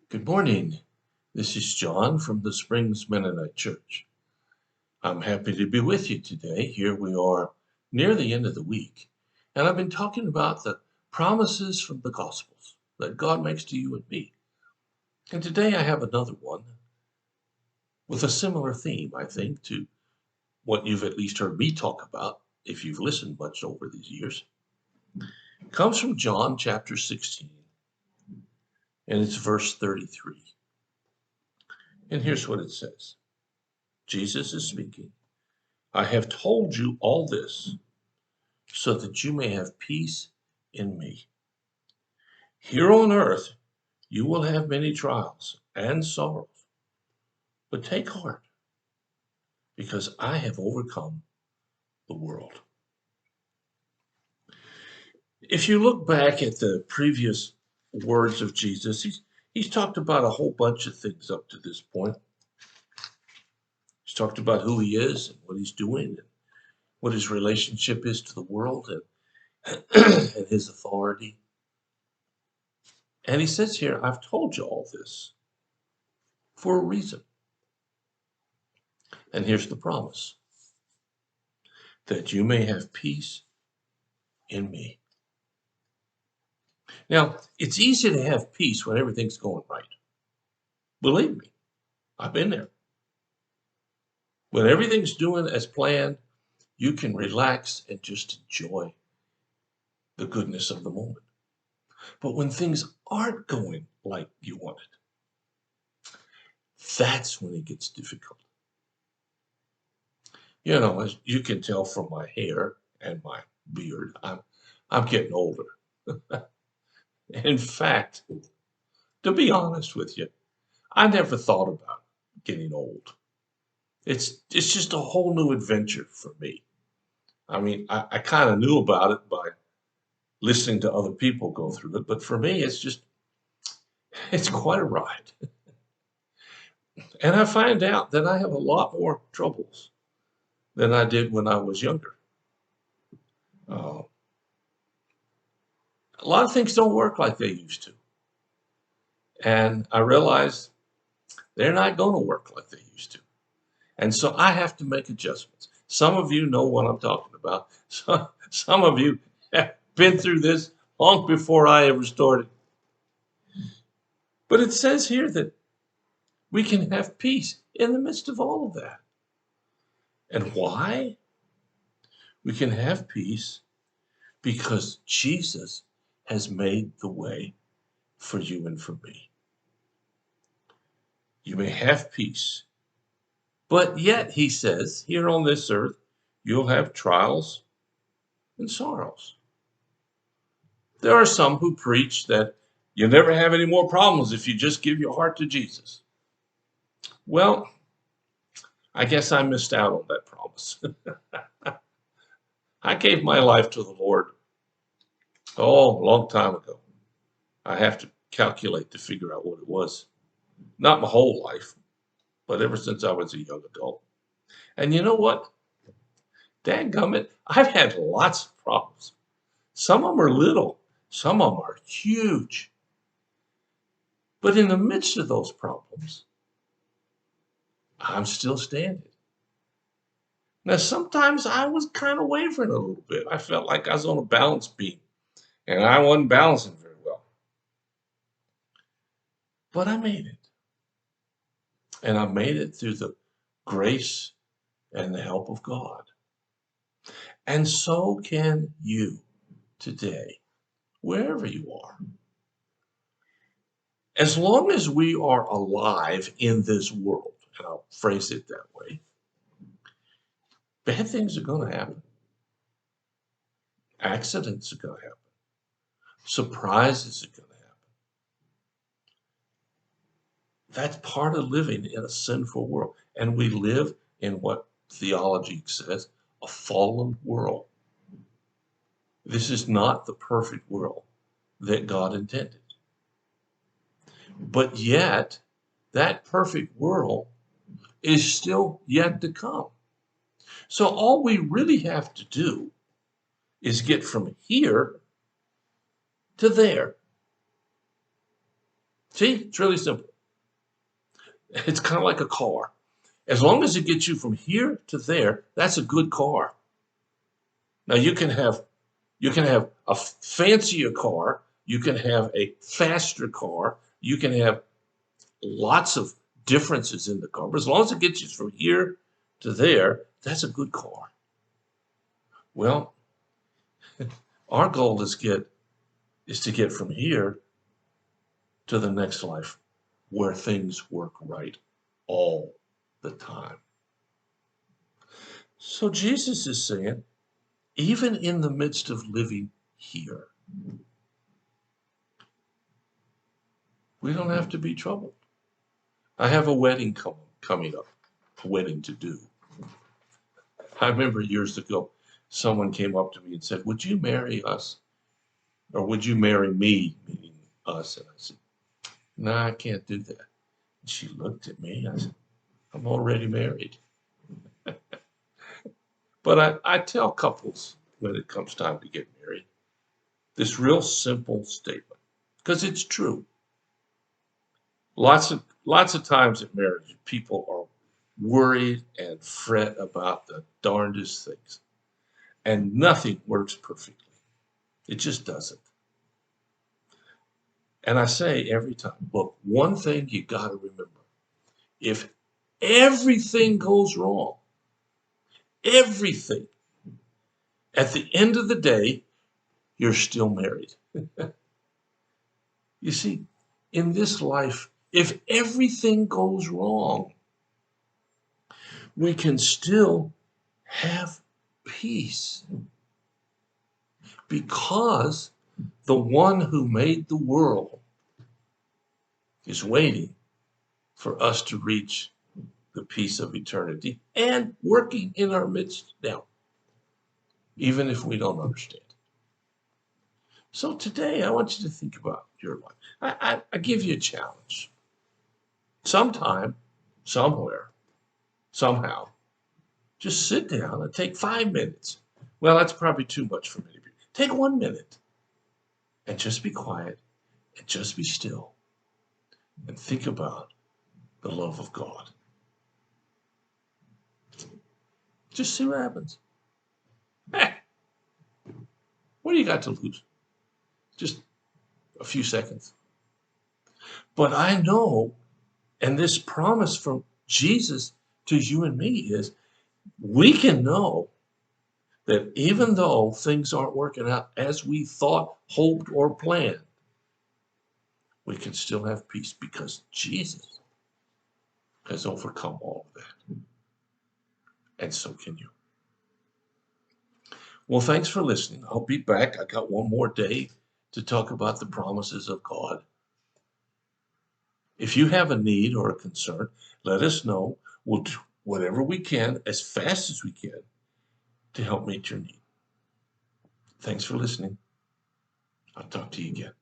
Good morning. This is John from the Springs Mennonite Church. I'm happy to be with you today. Here we are near the end of the week, and I've been talking about the promises from the Gospels that God makes to you and me. And today I have another one with a similar theme, I think, to what you've at least heard me talk about if you've listened much over these years. It comes from John chapter 16, and it's verse 33. And here's what it says. Jesus is speaking. I have told you all this so that you may have peace in me. Here on earth, you will have many trials and sorrows, but take heart because I have overcome the world. If you look back at the previous words of Jesus, he's talked about a whole bunch of things up to this point. He's talked about who he is and what he's doing and what his relationship is to the world and, and his authority. And he says here, I've told you all this for a reason. And here's the promise that you may have peace in me. Now, it's easy to have peace when everything's going right. Believe me, I've been there. When everything's doing as planned, you can relax and just enjoy the goodness of the moment. But when things aren't going like you want it, that's when it gets difficult. You know, as you can tell from my hair and my beard, I'm getting older. In fact, to be honest with you, I never thought about getting old. It's just a whole new adventure for me. I mean, I kind of knew about it by listening to other people go through it, but for me, it's quite a ride. And I find out that I have a lot more troubles than I did when I was younger. Uh, a lot of things don't work like they used to. And I realized they're not going to work like they used to. And so I have to make adjustments. Some of you know what I'm talking about. Some of you have been through this long before I ever started. But it says here that we can have peace in the midst of all of that. And why? We can have peace because Jesus has made the way for you and for me. You may have peace, but yet, he says, here on this earth, you'll have trials and sorrows. There are some who preach that you'll never have any more problems if you just give your heart to Jesus. Well, I guess I missed out on that promise. I gave my life to the Lord, a long time ago. I have to calculate to figure out what it was. Not my whole life, but ever since I was a young adult. And you know what? Dadgummit, I've had lots of problems. Some of them are little, some of them are huge. But in the midst of those problems, I'm still standing. Now, sometimes I was kind of wavering a little bit. I felt like I was on a balance beam and I wasn't balancing very well. But I made it. And I made it through the grace and the help of God. And so can you today, wherever you are. As long as we are alive in this world, and I'll phrase it that way, bad things are going to happen. Accidents are going to happen. Surprises are going to happen. That's part of living in a sinful world. And we live in what theology says, a fallen world. This is not the perfect world that God intended. But yet, that perfect world is still yet to come. So all we really have to do is get from here to there. See, it's really simple. It's kind of like a car. As long as it gets you from here to there, that's a good car. Now you can have a fancier car, you can have a faster car, you can have lots of differences in the car, but as long as it gets you from here to there, that's a good car. Well, our goal is to get from here to the next life where things work right all the time. So Jesus is saying, even in the midst of living here, we don't have to be troubled. I have a wedding coming up, a wedding to do. I remember years ago, someone came up to me and said, "Would you marry us? Or would you marry me?" Meaning us. And I said, "No, I can't do that." And she looked at me. I said, "I'm already married." But I tell couples when it comes time to get married this real simple statement because it's true. Lots of times in marriage, people are worried and fret about the darndest things, and nothing works perfectly. It just doesn't. And I say every time, look, one thing you got to remember: if everything goes wrong, everything, at the end of the day, you're still married. You see, in this life, if everything goes wrong, we can still have peace because the one who made the world is waiting for us to reach the peace of eternity and working in our midst now, even if we don't understand. So today, I want you to think about your life. I give you a challenge. Sometime, somewhere, somehow, just sit down and take 5 minutes. Well, that's probably too much for many people. Take 1 minute and just be quiet and just be still and think about the love of God. Just see what happens. Eh, what do you got to lose? Just a few seconds. But I know, and this promise from Jesus to you and me is we can know that even though things aren't working out as we thought, hoped, or planned, we can still have peace because Jesus has overcome all of that. And so can you. Well, thanks for listening. I'll be back. I got one more day to talk about the promises of God. If you have a need or a concern, let us know. We'll do whatever we can as fast as we can to help meet your need. Thanks for listening. I'll talk to you again.